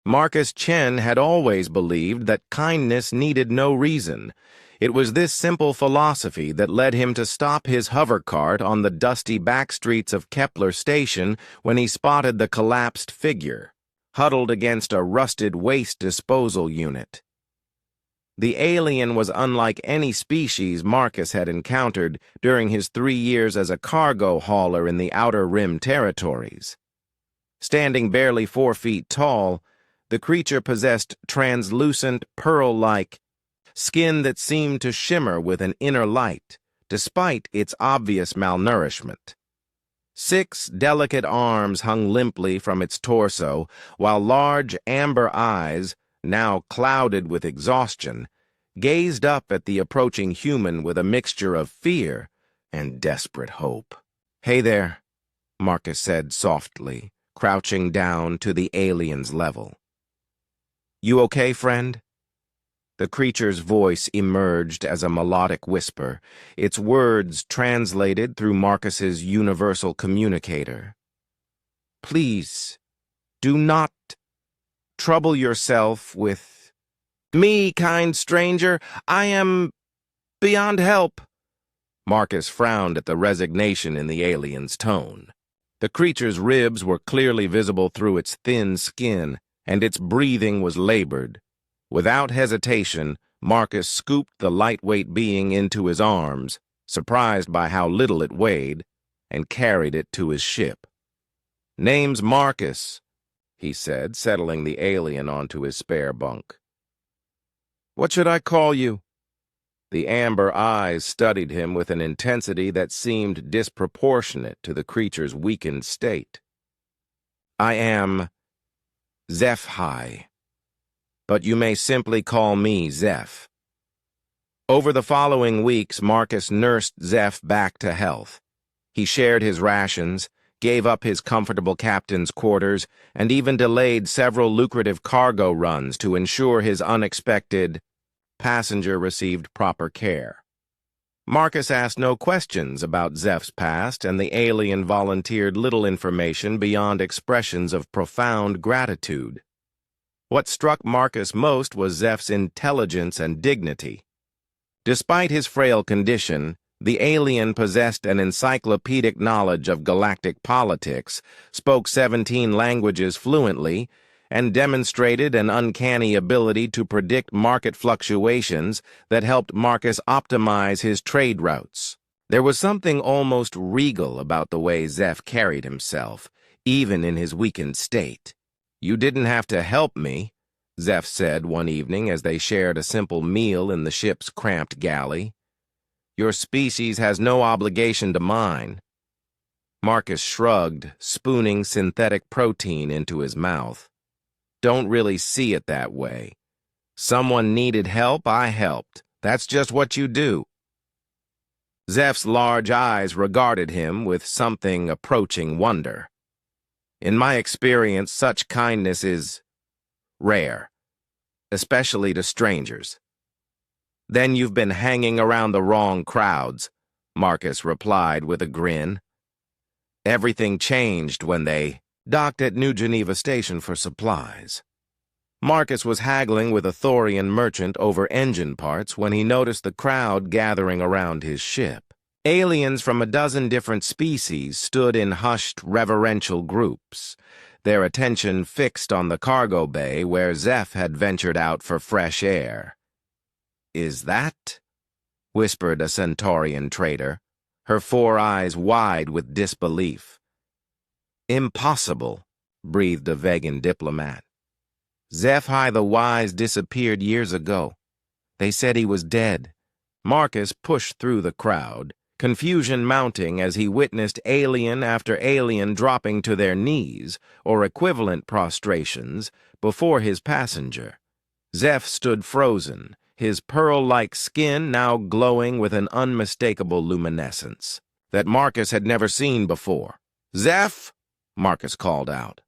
Marcus Chen had always believed that kindness needed no reason. It was this simple philosophy that led him to stop his hover cart on the dusty back streets of Kepler Station when he spotted the collapsed figure, huddled against a rusted waste disposal unit. The alien was unlike any species Marcus had encountered during his 3 years as a cargo hauler in the Outer Rim territories. Standing barely 4 feet tall, the creature possessed translucent, pearl-like skin that seemed to shimmer with an inner light, despite its obvious malnourishment. 6 delicate arms hung limply from its torso, while large amber eyes, now clouded with exhaustion, gazed up at the approaching human with a mixture of fear and desperate hope. "Hey there," Marcus said softly, crouching down to the alien's level. "You okay, friend?" The creature's voice emerged as a melodic whisper, its words translated through Marcus's universal communicator. "Please, do not trouble yourself with me, kind stranger. I am beyond help." Marcus frowned at the resignation in the alien's tone. The creature's ribs were clearly visible through its thin skin, and its breathing was labored. Without hesitation, Marcus scooped the lightweight being into his arms, surprised by how little it weighed, and carried it to his ship. "Name's Marcus," he said, settling the alien onto his spare bunk. "What should I call you?" The amber eyes studied him with an intensity that seemed disproportionate to the creature's weakened state. "I am HFY, but you may simply call me Zeph." Over the following weeks, Marcus nursed Zeph back to health. He shared his rations, gave up his comfortable captain's quarters, and even delayed several lucrative cargo runs to ensure his unexpected passenger received proper care. Marcus asked no questions about Zeph's past, and the alien volunteered little information beyond expressions of profound gratitude. What struck Marcus most was Zeph's intelligence and dignity. Despite his frail condition, the alien possessed an encyclopedic knowledge of galactic politics, spoke 17 languages fluently, and demonstrated an uncanny ability to predict market fluctuations that helped Marcus optimize his trade routes. There was something almost regal about the way Zeph carried himself, even in his weakened state. "You didn't have to help me," Zeph said one evening as they shared a simple meal in the ship's cramped galley. "Your species has no obligation to mine." Marcus shrugged, spooning synthetic protein into his mouth. "Don't really see it that way. Someone needed help, I helped. That's just what you do." Zeph's large eyes regarded him with something approaching wonder. "In my experience, such kindness is rare, especially to strangers." "Then you've been hanging around the wrong crowds," Marcus replied with a grin. "Everything changed when they docked at New Geneva Station for supplies." Marcus was haggling with a Thorian merchant over engine parts when he noticed the crowd gathering around his ship. Aliens from a dozen different species stood in hushed, reverential groups, their attention fixed on the cargo bay where Zeph had ventured out for fresh air. "Is that?" whispered a Centaurian trader, her 4 eyes wide with disbelief. "Impossible," breathed a vegan diplomat. "HFY the Wise disappeared years ago. They said he was dead." Marcus pushed through the crowd, confusion mounting as he witnessed alien after alien dropping to their knees, or equivalent prostrations, before his passenger. Zeph stood frozen, his pearl-like skin now glowing with an unmistakable luminescence that Marcus had never seen before. "Zeph!" Marcus called out.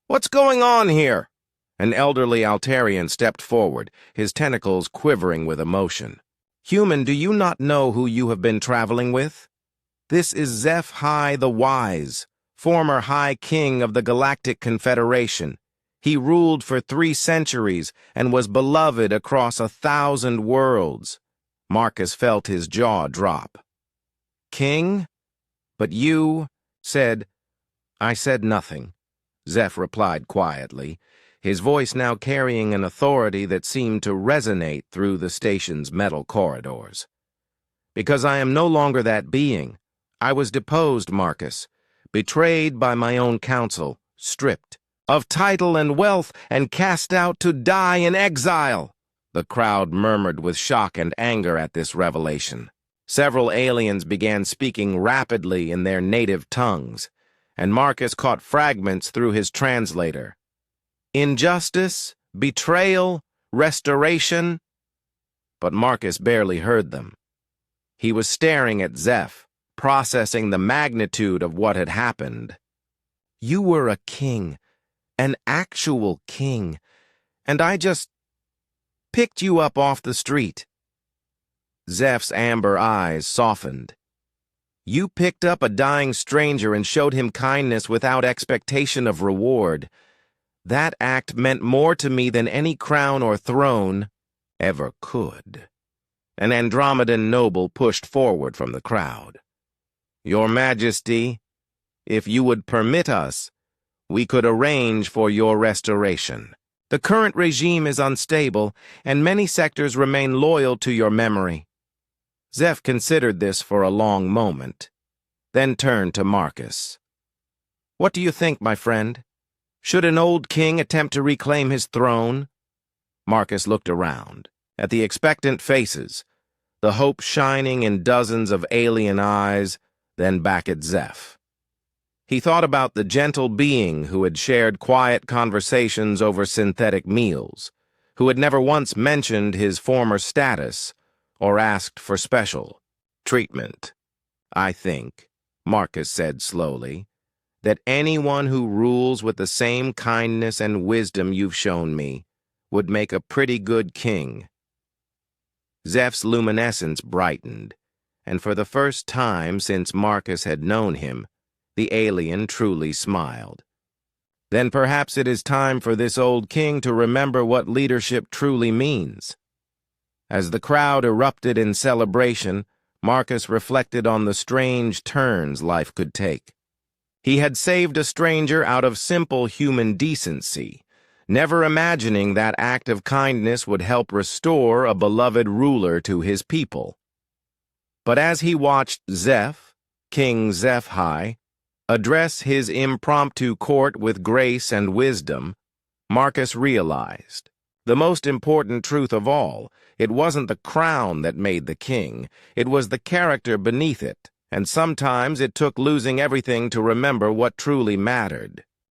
"What's going on here?" An elderly Altarian stepped forward, his tentacles quivering with emotion. "Human, do you not know who you have been traveling with? This is HFY the Wise, former High King of the Galactic Confederation. He ruled for 3 centuries and was beloved across 1,000 worlds. Marcus felt his jaw drop. King? But you said... I said nothing, Zeph replied quietly, his voice now carrying an authority that seemed to resonate through the station's metal corridors. Because I am no longer that being. I was deposed, Marcus, betrayed by my own council, stripped of title and wealth, and cast out to die in exile. The crowd murmured with shock and anger at this revelation. Several aliens began speaking rapidly in their native tongues, and Marcus caught fragments through his translator. Injustice, betrayal, restoration. But Marcus barely heard them. He was staring at Zeph, processing the magnitude of what had happened. You were a king, an actual king, and I just picked you up off the street. Zeph's amber eyes softened. You picked up a dying stranger and showed him kindness without expectation of reward. That act meant more to me than any crown or throne ever could. An Andromedan noble pushed forward from the crowd. Your Majesty, if you would permit us, we could arrange for your restoration. The current regime is unstable, and many sectors remain loyal to your memory. Zeph considered this for a long moment, then turned to Marcus. What do you think, my friend? Should an old king attempt to reclaim his throne? Marcus looked around, at the expectant faces, the hope shining in dozens of alien eyes, then back at Zeph. He thought about the gentle being who had shared quiet conversations over synthetic meals, who had never once mentioned his former status or asked for special treatment. I think, Marcus said slowly, that anyone who rules with the same kindness and wisdom you've shown me would make a pretty good king. Zeph's luminescence brightened, and for the first time since Marcus had known him, the alien truly smiled. Then perhaps it is time for this old king to remember what leadership truly means. As the crowd erupted in celebration, Marcus reflected on the strange turns life could take. He had saved a stranger out of simple human decency, never imagining that act of kindness would help restore a beloved ruler to his people. But as he watched Zeph, King HFY, address his impromptu court with grace and wisdom, Marcus realized the most important truth of all: it wasn't the crown that made the king, it was the character beneath it, and sometimes it took losing everything to remember what truly mattered.